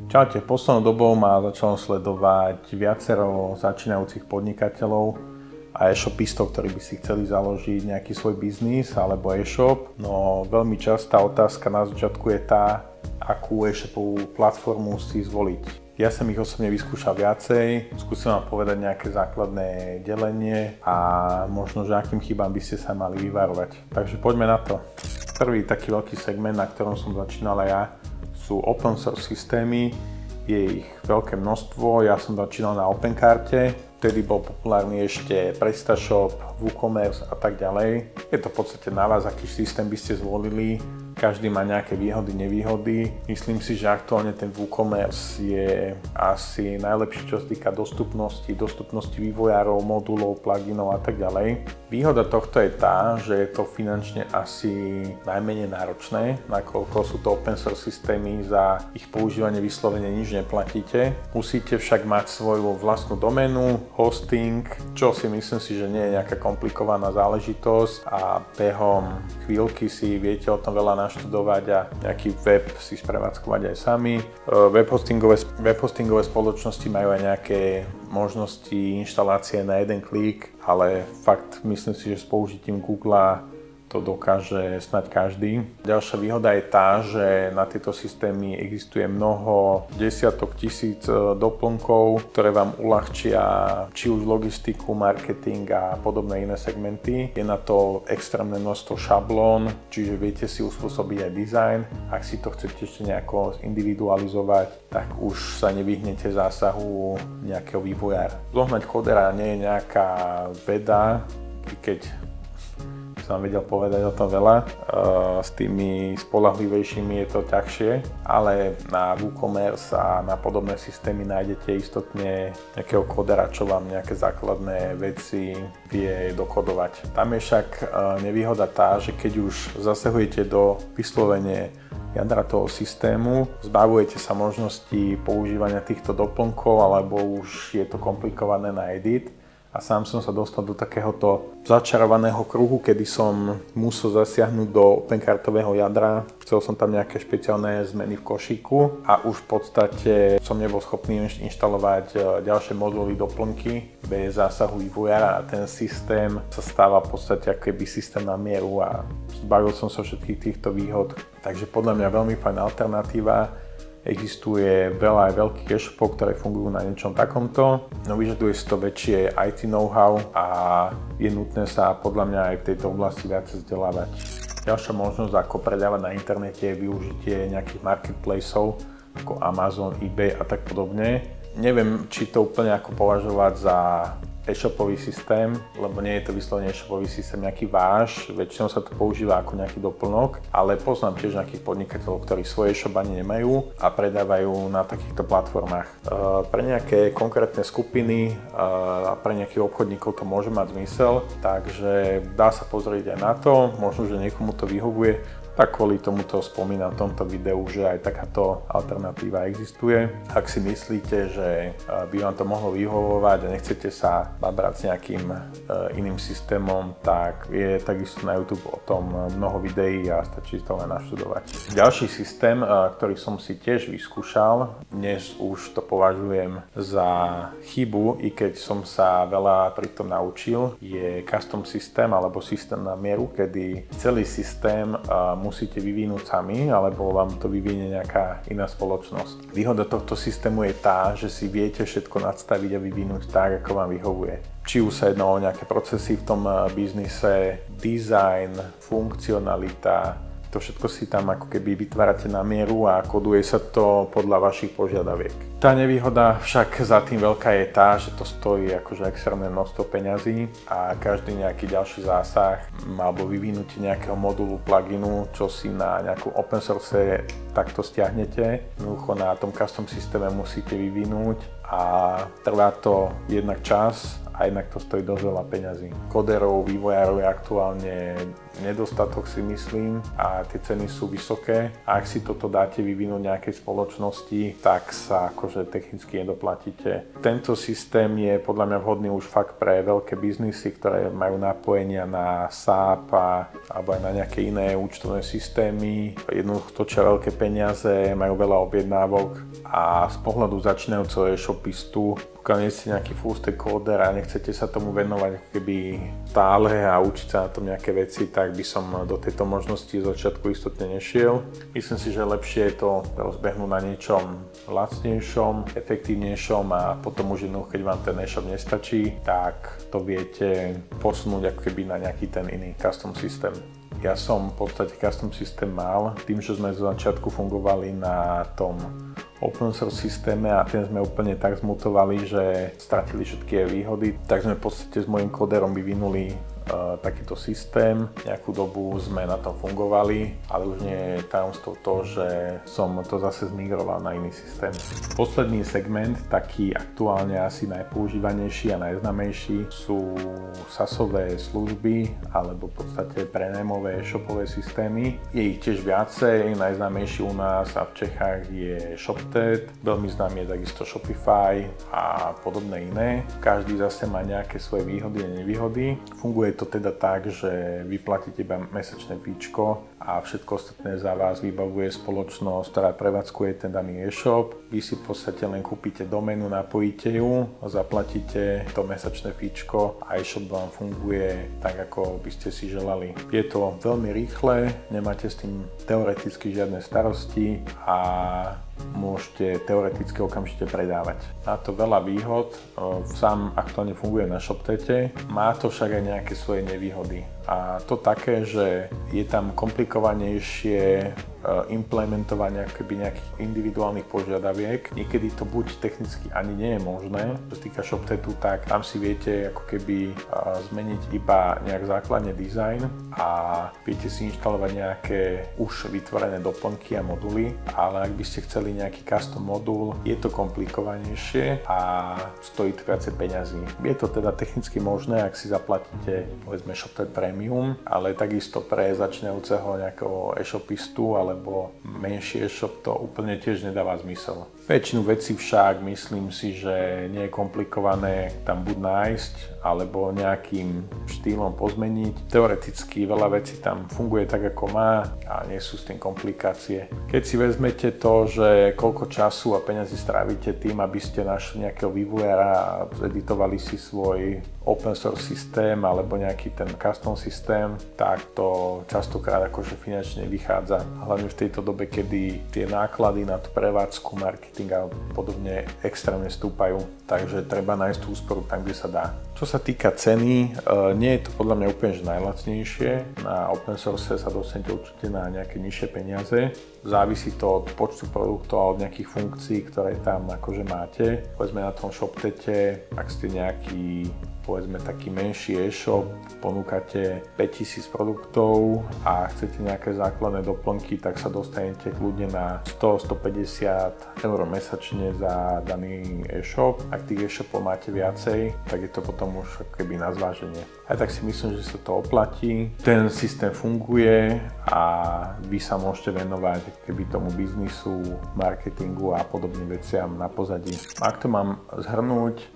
Čaute, poslednou dobou ma začalo sledovať viacero začínajúcich podnikateľov a e-shopistov, ktorí by si chceli založiť nejaký svoj biznis alebo e-shop. No veľmi častá otázka na začiatku je tá, akú e-shopovú platformu si zvoliť. Ja som ich osobne vyskúšal viacej, skúsim vám povedať nejaké základné delenie a možno, že akým chybám by ste sa mali vyvarovať. Takže poďme na to. Prvý taký veľký segment, na ktorom som začínal aj ja, sú open source systémy, je ich veľké množstvo, ja som začínal na Opencarte, vtedy bol populárny ešte PrestaShop, WooCommerce a tak ďalej. Je to v podstate na vás, aký systém by ste zvolili, každý má nejaké výhody, nevýhody. Myslím si, že aktuálne ten WooCommerce je asi najlepší, čo sa týka dostupnosti vývojárov, modulov, pluginov a tak ďalej. Výhoda tohto je tá, že je to finančne asi najmenej náročné, nakoľko sú to open source systémy, za ich používanie vyslovene nič neplatíte. Musíte však mať svoju vlastnú doménu, hosting, čo si myslím si, že nie je nejaká komplikovaná záležitosť a behom chvíľky si viete o tom veľa naštudovať a nejaký web si sprevádzkovať aj sami. Webhostingové spoločnosti majú aj nejaké možnosti inštalácie na jeden klik, ale fakt myslím si, že s použitím Google to dokáže snáď každý. Ďalšia výhoda je tá, že na tieto systémy existuje mnoho desiatok tisíc doplnkov, ktoré vám uľahčia či už logistiku, marketing a podobné iné segmenty. Je na to extrémne množstvo šablón, čiže viete si uspôsobiť aj design. Ak si to chcete ešte nejako individualizovať, tak už sa nevyhnete zásahu nejakého vývojára. Zohnať kodera nie je nejaká veda, keď som vedel povedať o tom veľa. S tými spoľahlivejšími je to ťažšie, ale na WooCommerce a na podobné systémy nájdete istotne nejakého kodera, čo vám nejaké základné veci vie dokodovať. Tam je však nevýhoda tá, že keď už zasahujete do vyslovene jadra toho systému, zbavujete sa možnosti používania týchto doplnkov, alebo už je to komplikované na edit. A sám som sa dostal do takéhoto začarovaného kruhu, kedy som musel zasiahnuť do Opencartového jadra. Chcel som tam nejaké špeciálne zmeny v košíku a už v podstate som nebol schopný inštalovať ďalšie moduly, doplnky bez zásahu vývojára a ten systém sa stáva v podstate ako keby systém na mieru a zbavil som sa všetkých týchto výhod. Takže podľa mňa veľmi fajn alternatíva. Existuje veľa aj veľkých e-shopov, ktoré fungujú na niečom takomto, no vyžaduje si to väčšie IT know-how a je nutné sa podľa mňa aj v tejto oblasti viac vzdelávať. Ďalšia možnosť, ako predávať na internete, je využitie nejakých marketplaceov ako Amazon, eBay a tak podobne. Neviem, či to úplne ako považovať za e-shopový systém, lebo nie je to vyslovene e-shopový systém nejaký váš, väčšinou sa to používa ako nejaký doplnok, ale poznám tiež nejakých podnikateľov, ktorí svoje e-shop ani nemajú a predávajú na takýchto platformách. Pre nejaké konkrétne skupiny a pre nejakých obchodníkov to môže mať zmysel, takže dá sa pozrieť aj na to, možno, že niekomu to vyhovuje. Tak kvôli tomuto spomínam v tomto videu, že aj takáto alternatíva existuje. Ak si myslíte, že by vám to mohlo vyhovovať a nechcete sa nabrať s nejakým iným systémom, tak je takisto na YouTube o tom mnoho videí a stačí to len naštudovať. Ďalší systém, ktorý som si tiež vyskúšal, dnes už to považujem za chybu, i keď som sa veľa pri tom naučil, je custom systém alebo systém na mieru, kedy celý systém musíte vyvinúť sami, alebo vám to vyvinie nejaká iná spoločnosť. Výhoda tohto systému je tá, že si viete všetko nadstaviť a vyvinúť tak, ako vám vyhovuje. Či už sa jedná o nejaké procesy v tom biznise, design, funkcionalita, to všetko si tam ako keby vytvárate na mieru a koduje sa to podľa vašich požiadaviek. Tá nevýhoda však za tým veľká je tá, že to stojí akože extrémne množstvo peňazí a každý nejaký ďalší zásah alebo vyvinutie nejakého modulu, pluginu, čo si na nejakú open source takto stiahnete. Jednoducho na tom custom systéme musíte vyvinúť a trvá to jednak čas a jednak to stojí dosť veľa peňazí. Koderov, vývojárov je aktuálne nedostatok, si myslím, a tie ceny sú vysoké a ak si toto dáte vyvinúť nejakej spoločnosti, tak sa akože technicky nedoplatíte. Tento systém je podľa mňa vhodný už fakt pre veľké biznisy, ktoré majú napojenia na SAP alebo aj na nejaké iné účtovné systémy. Jednoducho točia veľké peniaze, majú veľa objednávok a z pohľadu začínajúceho e-shopistu, pokiaľ nie ste nejaký full stack coder a nechcete sa tomu venovať ako keby stále a učiť sa na tom nejaké veci, tak by som do tejto možnosti z začiatku istotne nešiel. Myslím si, že lepšie je to rozbehnúť na niečom lacnejšom, efektívnejšom a potom už jednoducho, keď vám ten e-shop nestačí, tak to viete posunúť ako keby na nejaký ten iný custom systém. Ja som v podstate custom systém mal, tým, že sme zo začiatku fungovali na tom open source systéme a ten sme úplne tak zmutovali, že stratili všetky výhody, tak sme v podstate s mojím kóderom vyvinuli takýto systém. Nejakú dobu sme na tom fungovali, ale už nie je tajomstvo to, že som to zase zmigroval na iný systém. Posledný segment, taký aktuálne asi najpoužívanejší a najznámejší, sú SaaSové služby alebo v podstate prenajmové e-shopové systémy. Je ich tiež viacej, najznámejší u nás a v Čechách je ShopTet, veľmi známy je takisto Shopify a podobné iné. Každý zase má nejaké svoje výhody a nevýhody. Funguje to teda tak, že vy platíte iba mesačné fíčko a všetko ostatné za vás vybavuje spoločnosť, ktorá prevádzkuje ten daný e-shop. Vy si v podstate len kúpite doménu, napojíte ju, zaplatíte to mesačné fíčko a e-shop vám funguje tak, ako by ste si želali. Je to veľmi rýchle, nemáte s tým teoreticky žiadne starosti a môžete teoreticky okamžite predávať. Má to veľa výhod, sám aktuálne funguje na ShopTete, má to však aj nejaké svoje nevýhody. A to také, že je tam komplikovanejšie implementovanie nejakých individuálnych požiadaviek. Niekedy to buď technicky ani nie je možné, čo sa týka ShopTetu, tak tam si viete ako keby zmeniť iba nejak základne dizajn a viete si inštalovať nejaké už vytvorené doplnky a moduly, ale ak by ste chceli nejaký custom modul, je to komplikovanejšie a stojí to viacej peňazí. Je to teda technicky možné, ak si zaplatíte povedzme ShopTet Premium, ale takisto pre začínajúceho nejakého e-shopistu alebo menší e-shop to úplne tiež nedáva zmysel. Väčšinu vecí však myslím si, že nie je komplikované tam buď nájsť alebo nejakým štýlom pozmeniť. Teoreticky veľa vecí tam funguje tak, ako má a nie sú s tým komplikácie. Keď si vezmete to, že koľko času a peňazí strávite tým, aby ste našli nejakého vývojára a editovali si svoj open source systém alebo nejaký ten custom systém, tak to častokrát akože finančne vychádza. Hlavne v tejto dobe, kedy tie náklady na tú prevádzku, marketing a podobne extrémne stúpajú. Takže treba nájsť tú úsporu tam, kde sa dá. Čo sa týka ceny, nie je to podľa mňa úplne že najlacnejšie. Na open source sa dostanete určite na nejaké nižšie peniaze. Závisí to od počtu produktov a od nejakých funkcií, ktoré tam akože máte. Povedzme na tom ShopTete, ak ste nejaký povedzme taký menší e-shop, ponúkate 5000 produktov a chcete nejaké základné doplnky, tak sa dostanete kľudne na 100-150 eur mesačne za daný e-shop. Ak tých e-shopov máte viacej, tak je to potom už keby na zváženie. Aj tak si myslím, že sa to oplatí. Ten systém funguje a vy sa môžete venovať keby tomu biznisu, marketingu a podobným veciam na pozadí. Ak to mám zhrnúť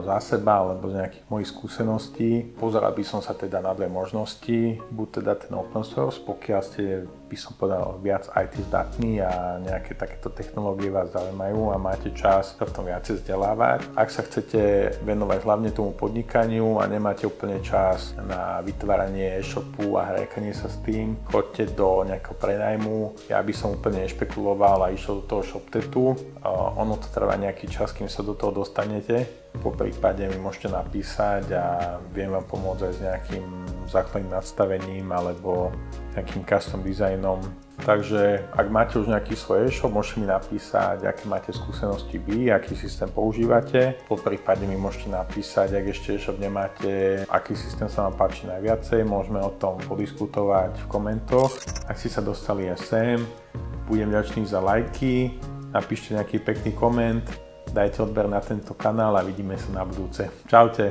za seba alebo z nejakých mojich skúseností, pozeral by som sa teda na dve možnosti. Buď teda ten open source, pokiaľ ste, by som povedal, viac IT zdatní a nejaké takéto technológie vás zaujímajú a máte čas sa v tom viacej vzdelávať. Ak sa chcete venovať hlavne tomu podnikaniu a nemáte úplne čas na vytváranie e-shopu a hrekanie sa s tým, choďte do nejakého prenajmu. Ja by som úplne nešpekuloval a išiel do toho ShopTetu. Ono to trvá nejaký čas, kým sa do toho dostanete. Po prípade mi môžete napísať a viem vám pomôcť aj s nejakým základným nadstavením alebo nejakým custom dizajnom. Takže ak máte už nejaký svoj e-shop, môžete mi napísať, aké máte skúsenosti vy, aký systém používate. Po prípade mi môžete napísať, ak ešte e-shop nemáte, aký systém sa vám páči najviacej. Môžeme o tom podiskutovať v komentoch. Ak ste sa dostali aj sem, budem vďačný za lajky, napíšte nejaký pekný koment, dajte odber na tento kanál a vidíme sa na budúce. Čaute.